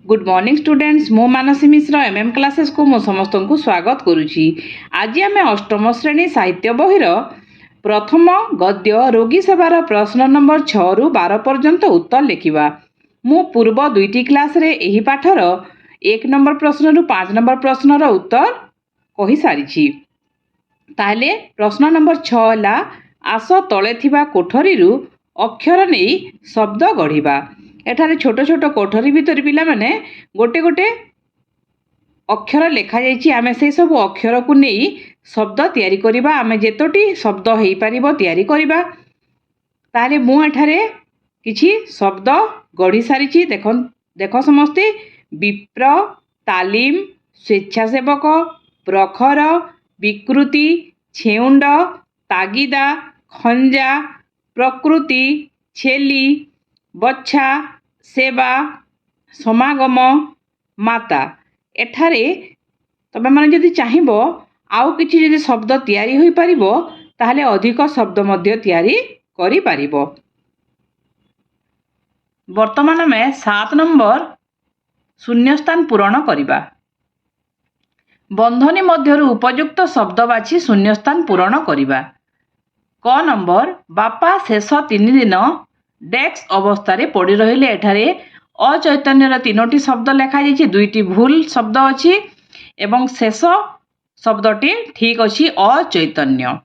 Good morning students मु मानसी मिश्र MM classes को मो समस्त को स्वागत करुच्ची। आज आम अष्टम श्रेणी साहित्य बहिर प्रथम गद्य रोगी सेवार प्रश्न नंबर 6 रु 12 पर्यंत उत्तर लिखा। मु पूर्व दुईटी क्लास रे एही पाठर 1 नंबर प्रश्न रु 5 नंबर प्रश्नर उत्तर कही सारी। ताहले प्रश्न नंबर 6 है आस तले थिबा कोठरी रु अक्षर नहीं शब्द गढ़ा। एठारे छोट छोट कोठरी भितर पिला माने गोटे गोटे अक्षर लिखा जाइछि। आमे से सब अक्षर को नहीं शब्द तैयारी करिबा। आमे जेतोटी शब्द हेई परिबो तैयारी करिबा। ताले मु एठारे किछि शब्द गढ़ी सारिछि। देखो समस्ते विप्र, तालीम, स्वेच्छासेवक, प्रखर, विकृति, छेउंड, तागिदा, खंजा, प्रकृति, छेली, बच्छा, सेवा, समागम, माता। एठारे तबे माने जदि चाहिबो आउ किछि जदि शब्द तैयारी होई परिबो ताहले अधिक शब्द मध्य तैयारी करि परिबो। वर्तमान में 7 नंबर शून्यस्थान पूरण करिबा। बंधनी मध्यरु उपयुक्त शब्द बाछि शून्यस्थान पूरण करिबा। क नंबर बापा शेष 3 दिन डेस्क अवस्था रे पड़ी रहिले। एठारे अचैतन्यर 3टी शब्द लिखा जाइछि, 2टी भूल शब्द अछि एवं शेष शब्दटी ठीक अछि अचैतन्य।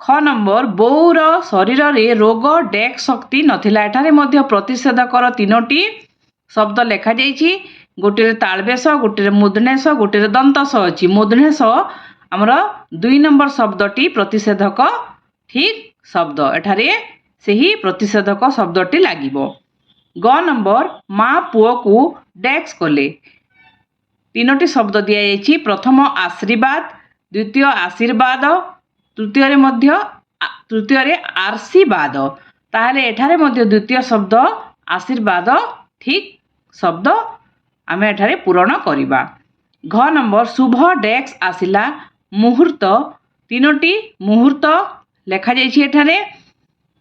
ख नंबर बौर शरीर रे रोग डेक शक्ति नथिला। एठारे मध्य प्रतिषेधकर 3टी शब्द लिखा जाइछि, गोटे रे तालबेश, गोटे रे मुदनेश, गोटे रे दंतस अछि। मुदनेश हमर 2 नंबर शब्दटी प्रतिषेधक ठीक शब्द। एठारे सही प्रतिषेधक शब्दटी लागिबो। ग नंबर माँ पुओ को डेक्स कले। 3टी शब्द दिया जाइछि, प्रथम आशीर्वाद, द्वितीय आशीर्वाद, तृतीय रे आशीर्वाद। ताहले एठारे मध्य द्वितीय शब्द आशीर्वाद ठीक शब्द आमे एठारे पूरण करिबा। घ नंबर शुभ डेक्स आसिला मुहूर्त। 3टी मुहूर्त लिखा जाइछि। एठारे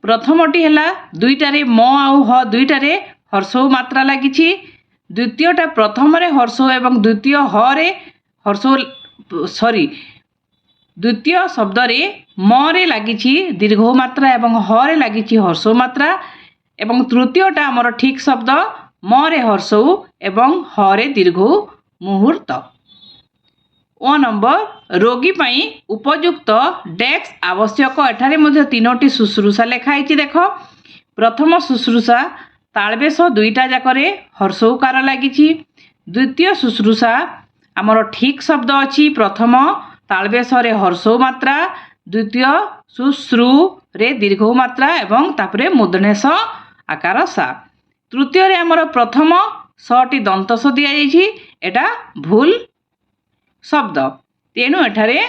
प्रथमटी हैला 2टारे म आउ ह 2टारे हर्षौ मात्रा लागिछि। द्वितीयटा प्रथम रे हर्षौ एवं द्वितीय ह रे हर्षौ द्वितीय शब्द रे म रे लागिछि दीर्घौ मात्रा एवं ह रे लागिछि हर्षौ मात्रा एवं तृतीयटा हमर ठीक शब्द म रे हर्षौ एवं ह रे दीर्घौ मुहूर्त। ओ नंबर रोगी पाई उपयुक्त डेस्क आवश्यक। एठारे मध्य 3टी शुश्रूषा लिखा होइछि। देखो प्रथम शुश्रूषा तालबेश 2टा जाकरे हर्षौकार लागिछि। द्वितीय शुश्रूषा हमर ठीक शब्द अछि, प्रथम तालबेश रे हर्षौ मात्रा, द्वितीय शुश्रू रे दीर्घौ मात्रा एवं तापरे मुदनेश आकार सा। तृतीय रे हमर प्रथम सटी दंतस दिया जाइछि, एटा भूल शब्द, तेणु एठारे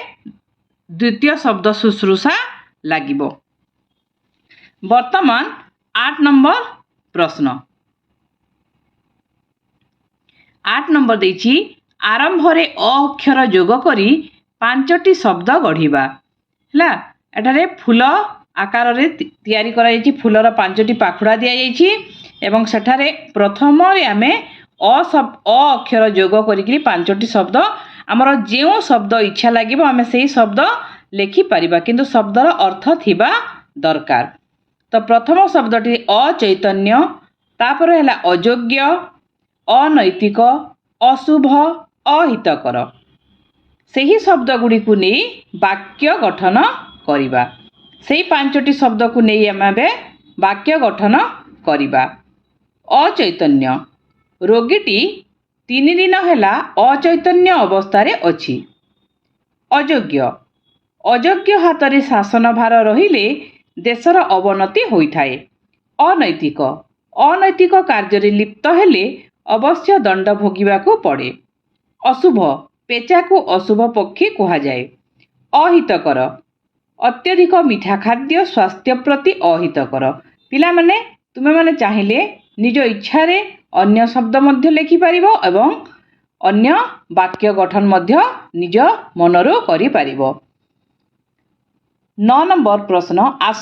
द्वितीय शब्द शुश्रूषा लागिबो। वर्तमान 8 नंबर प्रश्न। 8 नंबर देछि आरंभ रे अ अक्षर जोग करी 5टी शब्द गढ़िबा। हला एठारे फूल आकार रे तैयारी करा जाइछि। फूलर 5टी पाखुडा दिया जाइछि एवं सेठारे प्रथम रे आमे अ अक्षर जोग करी 5टी शब्द आमर जो शब्द इच्छा लगे आम से शब्द लिखिपर किंतु शब्दर अर्थ थिबा दरकार। तो प्रथम शब्दटी अचैतन्य, तापर है अयोग्य, अनैतिक, अशुभ, अहितकर। सही शब्द गुड़ी को नहीं वाक्य गठन करिबा। सही 5टी शब्द को नहीं आम वाक्य गठन करिबा। अचैतन्य रोगीटी 3 दिन हैला अचैतन्य अवस्था रे अछि। अयोग्य अयोग्य हाथ रे शासन भार रहिले देशर अवनति होइथाए। अनैतिक अनैतिक कार्य रे लिप्त हेले अवश्य दंड भोगिबा को पड़े। अशुभ पेचा को अशुभ पक्षी कहा जाए। अहितकर अत्यधिक मीठा खाद्य स्वास्थ्य प्रति अहितकर। पिला माने तुमे माने चाहिले निज इच्छा रे अन्य शब्द मध्य लिखि परिबो एवं अन्य वाक्य गठन मध्य निज मनरो करि परिबो। 9 नंबर प्रश्न आस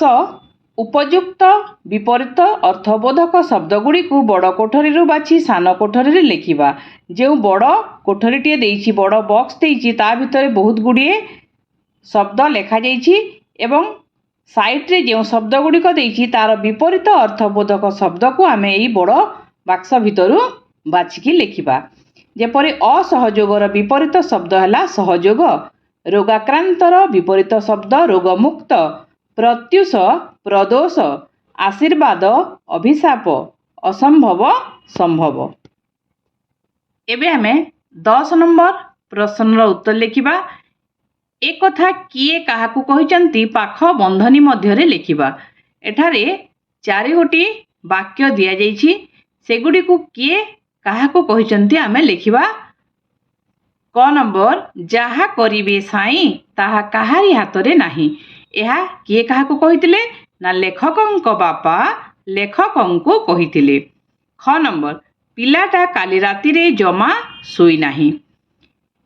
ଉପଯୁକ୍ତ ବିପରୀତ ଅର୍ଥବୋଧକ ଶବ୍ଦଗୁଡ଼ିକୁ ବଡ଼ କୋଠରୀରୁ ବାଛି ସାନ କୋଠରୀରେ ଲେଖିବା। ଯେଉଁ ବଡ଼ କୋଠରୀଟିଏ ଦେଇଛି, ବଡ଼ ବକ୍ସ ଦେଇଛି, ତା ଭିତରେ ବହୁତ ଗୁଡ଼ିଏ ଶବ୍ଦ ଲେଖାଯାଇଛି ଏବଂ ସାଇଡ଼୍ରେ ଯେଉଁ ଶବ୍ଦଗୁଡ଼ିକ ଦେଇଛି ତା'ର ବିପରୀତ ଅର୍ଥବୋଧକ ଶବ୍ଦକୁ ଆମେ ଏଇ ବଡ଼ ବାକ୍ସ ଭିତରୁ ବାଛିକି ଲେଖିବା। ଯେପରି ଅସହଯୋଗର ବିପରୀତ ଶବ୍ଦ ହେଲା ସହଯୋଗ, ରୋଗାକ୍ରାନ୍ତର ବିପରୀତ ଶବ୍ଦ ରୋଗମୁକ୍ତ, ପ୍ରତ୍ୟୁଷ ପ୍ରଦୋଷ, ଆଶୀର୍ବାଦ ଅଭିଶାପ, ଅସମ୍ଭବ ସମ୍ଭବ। ଏବେ ଆମେ 10 ନମ୍ବର ପ୍ରଶ୍ନର ଉତ୍ତର ଲେଖିବା। ଏ କଥା କିଏ କାହାକୁ କହିଛନ୍ତି ପାଖ ବନ୍ଧନୀ ମଧ୍ୟରେ ଲେଖିବା। ଏଠାରେ 4ଗୋଟି ବାକ୍ୟ ଦିଆଯାଇଛି, ସେଗୁଡ଼ିକୁ କିଏ କାହାକୁ କହିଛନ୍ତି ଆମେ ଲେଖିବା। କ ନମ୍ବର, ଯାହା କରିବେ ସାଇଁ ତାହା କାହାରି ହାତରେ ନାହିଁ। ଏହା କିଏ କାହାକୁ କହିଥିଲେ? ନା ଲେଖକଙ୍କ ବାପା ଲେଖକଙ୍କୁ କହିଥିଲେ। ଖ ନମ୍ବର, ପିଲାଟା କାଲି ରାତିରେ ଜମା ଶୋଇନାହିଁ।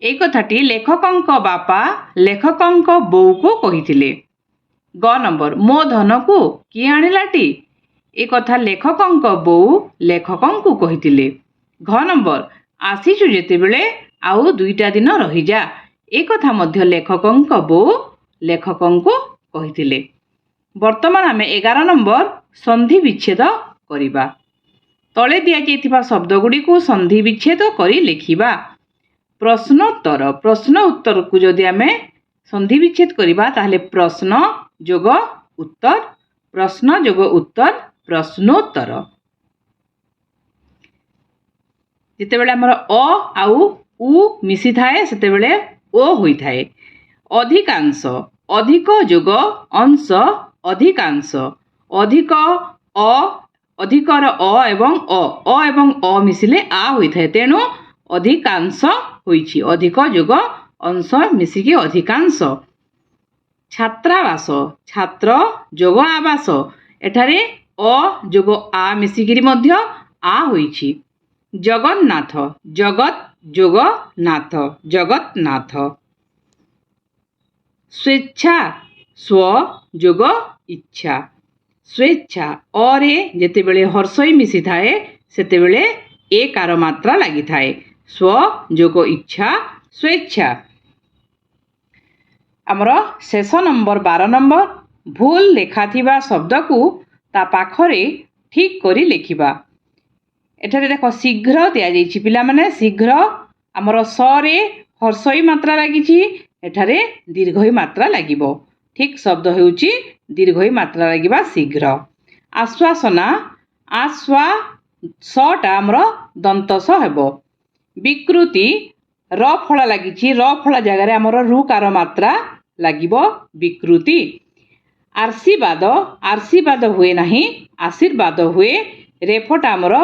এই কথাটি ଲେଖକଙ୍କ ବାପା ଲେଖକଙ୍କ ବୋଉକୁ କହିଥିଲେ। ଗ ନମ୍ବର, ମୋ ଧନକୁ କିଏ ଆଣିଲାଟି? ଏ କଥା ଲେଖକଙ୍କ ବୋଉ ଲେଖକଙ୍କୁ କହିଥିଲେ। ଘ ନମ୍ବର, ଆସିଛୁ ଯେତେବେଳେ ଆଉ 2ଟା ଦିନ ରହିଯା। ଏ କଥା ମଧ୍ୟ ଲେଖକଙ୍କ ବୋଉ ଲେଖକଙ୍କୁ କହିଥିଲେ। ବର୍ତ୍ତମାନ ଆମେ 11 ନମ୍ବର ସନ୍ଧି ବିଚ୍ଛେଦ କରିବା। ତଳେ ଦିଆଯାଇଥିବା ଶବ୍ଦଗୁଡ଼ିକୁ ସନ୍ଧି ବିଚ୍ଛେଦ କରି ଲେଖିବା। ପ୍ରଶ୍ନୋତ୍ତର, ପ୍ରଶ୍ନ ଉତ୍ତରକୁ ଯଦି ଆମେ ସନ୍ଧି ବିଚ୍ଛେଦ କରିବା ତାହେଲେ ପ୍ରଶ୍ନ ଯୋଗ ଉତ୍ତର, ପ୍ରଶ୍ନ ଯୋଗ ଉତ୍ତର, ପ୍ରଶ୍ନୋତ୍ତର। ଯେତେବେଳେ ଆମର ଅ ଆଉ ଉ ମିଶିଥାଏ ସେତେବେଳେ ଓ ହୋଇଥାଏ। ଅଧିକାଂଶ, ଅଧିକ ଯୋଗ ଅଂଶ ଅଧିକାଂଶ, ଅଧିକ ଅ, ଅଧିକର ଅ ଏବଂ ଅ ମିଶିଲେ ଆ ହୋଇଥାଏ, ତେଣୁ ଅଧିକାଂଶ ହୋଇଛି। ଅଧିକ ଯୋଗ ଅଂଶ ମିଶିକି ଅଧିକାଂଶ। ଛାତ୍ରାବାସ, ଛାତ୍ର ଯୋଗ ଆବାସ, ଏଠାରେ ଅ ଯୋଗ ଆ ମିଶିକିରି ମଧ୍ୟ ଆ ହୋଇଛି। ଜଗନ୍ନାଥ, ଜଗତ ଯୋଗ ନାଥ, ଜଗନ୍ନାଥ। ସ୍ୱେଚ୍ଛା, ସ୍ୱ ଯୋଗ ଇଚ୍ଛା, ସ୍ୱେଚ୍ଛା। ଅରେ ଯେତେବେଳେ ହର୍ଷଇ ମିଶିଥାଏ ସେତେବେଳେ ଏ କାର ମାତ୍ରା ଲାଗିଥାଏ। ସ୍ୱ ଯୋଗ ଇଚ୍ଛା, ସ୍ୱେଚ୍ଛା। ଆମର ଶେଷ ନମ୍ବର 12 ନମ୍ବର, ଭୁଲ ଲେଖାଥିବା ଶବ୍ଦକୁ ତା ପାଖରେ ଠିକ୍ କରି ଲେଖିବା। ଏଠାରେ ଦେଖ ଶୀଘ୍ର ଦିଆଯାଇଛି ପିଲାମାନେ। ଶୀଘ୍ର ଆମର ସରେ ହର୍ଷଇ ମାତ୍ରା ଲାଗିଛି, ଏଠାରେ ଦୀର୍ଘଇ ମାତ୍ରା ଲାଗିବ। ଠିକ୍ ଶବ୍ଦ ହେଉଛି ଦୀର୍ଘଇ ମାତ୍ରା ଲାଗିବା ଶୀଘ୍ର। ଆଶ୍ୱାସନା, ସଟା ଆମର ଦନ୍ତ ସ ହେବ। ବିକୃତି, ର ଫଳ ଲାଗିଛି, ର ଫଳ ଜାଗାରେ ଆମର ରୁ କାର ମାତ୍ରା ଲାଗିବ ବିକୃତି। ଆଶୀର୍ବାଦ, ଆଶୀର୍ବାଦ ହୁଏ ନାହିଁ, ଆଶୀର୍ବାଦ ହୁଏ। ରେଫଟା ଆମର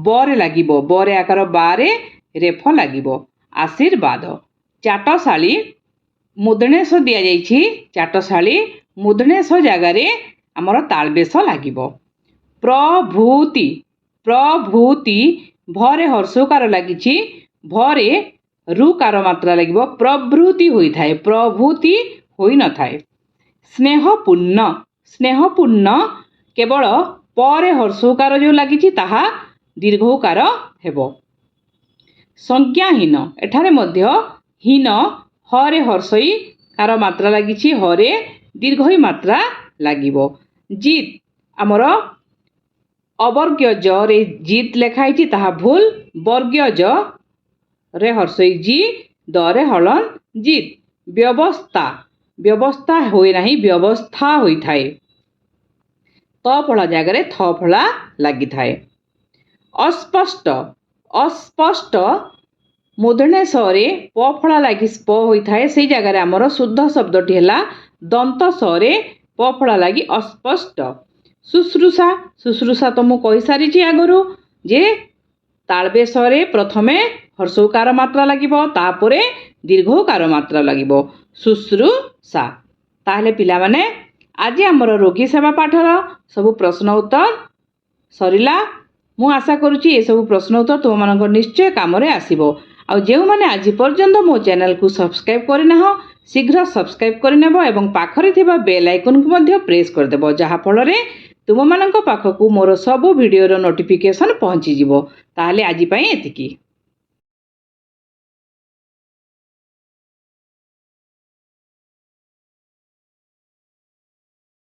ବରେ ଲାଗିବ, ବରେ ଆକାର ବାରେ ରେଫ ଲାଗିବ, ଆଶୀର୍ବାଦ। ଚାଟଶାଳୀ, ମୁଦଣେଶ ଦିଆଯାଇଛି, ଚାଟଶାଳୀ, ମୁଦଣେଶ ଜାଗାରେ ଆମର ତାଳବେଶ ଲାଗିବ। ପ୍ରଭୂତି, ପ୍ରଭୂତି, ଭରେ ହର୍ଷକାର ଲାଗିଛି, ଭରେ ରୁ କାର ମାତ୍ରା ଲାଗିବ, ପ୍ରଭୃତି ହୋଇଥାଏ, ପ୍ରଭୂତି ହୋଇନଥାଏ। ସ୍ନେହପୂର୍ଣ୍ଣ, ସ୍ନେହପୂର୍ଣ୍ଣ କେବଳ ପରେ ହର୍ଷକାର ଯେଉଁ ଲାଗିଛି ତାହା ଦୀର୍ଘକାର ହେବ। ସଂଜ୍ଞାହୀନ, ଏଠାରେ ମଧ୍ୟ ହୀନ ହରେ ହର୍ଷଇ କାର ମାତ୍ରା ଲାଗିଛି, ହରେ ଦୀର୍ଘଇ ମାତ୍ରା ଲାଗିବ। ଜିତ୍, ଆମର ଅବର୍ଗ୍ୟ ଜ ରେ ଜିତ୍ ଲେଖା ହେଇଛି ତାହା ଭୁଲ। ବର୍ଗ୍ୟ ଜ ରେ ହର୍ଷଇ ଜି, ଦରେ ହଳନ ଜିତ୍। ବ୍ୟବସ୍ଥା, ବ୍ୟବସ୍ଥା ହୁଏ ନାହିଁ, ବ୍ୟବସ୍ଥା ହୋଇଥାଏ। ତ ଫଳା ଜାଗାରେ ଥ ଫଳା ଲାଗିଥାଏ। ଅସ୍ପଷ୍ଟ, ଅସ୍ପଷ୍ଟ ମୁଦଣେଶରେ ପ ଫଳା ଲାଗି ପ ହୋଇଥାଏ, ସେଇ ଜାଗାରେ ଆମର ଶୁଦ୍ଧ ଶବ୍ଦଟି ହେଲା ଦନ୍ତ ସରେ ପ ଫଳା ଲାଗି ଅସ୍ପଷ୍ଟ। ଶୁଶ୍ରୂଷା, ଶୁଶ୍ରୂଷା ତ ମୁଁ କହିସାରିଛି ଆଗରୁ ଯେ ତାଳବେଶରେ ପ୍ରଥମେ ହର୍ଷଉକାର ମାତ୍ରା ଲାଗିବ, ତାପରେ ଦୀର୍ଘଉକାର ମାତ୍ରା ଲାଗିବ, ଶୁଶ୍ରୂଷା। ତାହେଲେ ପିଲାମାନେ ଆଜି ଆମର ରୋଗୀ ସେବା ପାଠର ସବୁ ପ୍ରଶ୍ନ ଉତ୍ତର ସରିଲା। ମୁଁ ଆଶା କରୁଛି ଏସବୁ ପ୍ରଶ୍ନ ଉତ୍ତର ତୁମମାନଙ୍କ ନିଶ୍ଚୟ କାମରେ ଆସିବ। ଆଉ ଯେଉଁମାନେ ଆଜି ପର୍ଯ୍ୟନ୍ତ ମୋ ଚ୍ୟାନେଲକୁ ସବସ୍କ୍ରାଇବ୍ କରିନାହ शीघ्र सब्सक्राइब करनेब एवं पाखरे थिबा बेल आइकन को मध्य प्रेस करदेब जहा फଳରେ तुम मानक पाखकु मोर सब वीडियोर नोटिफिकेशन पहुँची जिवो। ताहले आजि पई एतिकी।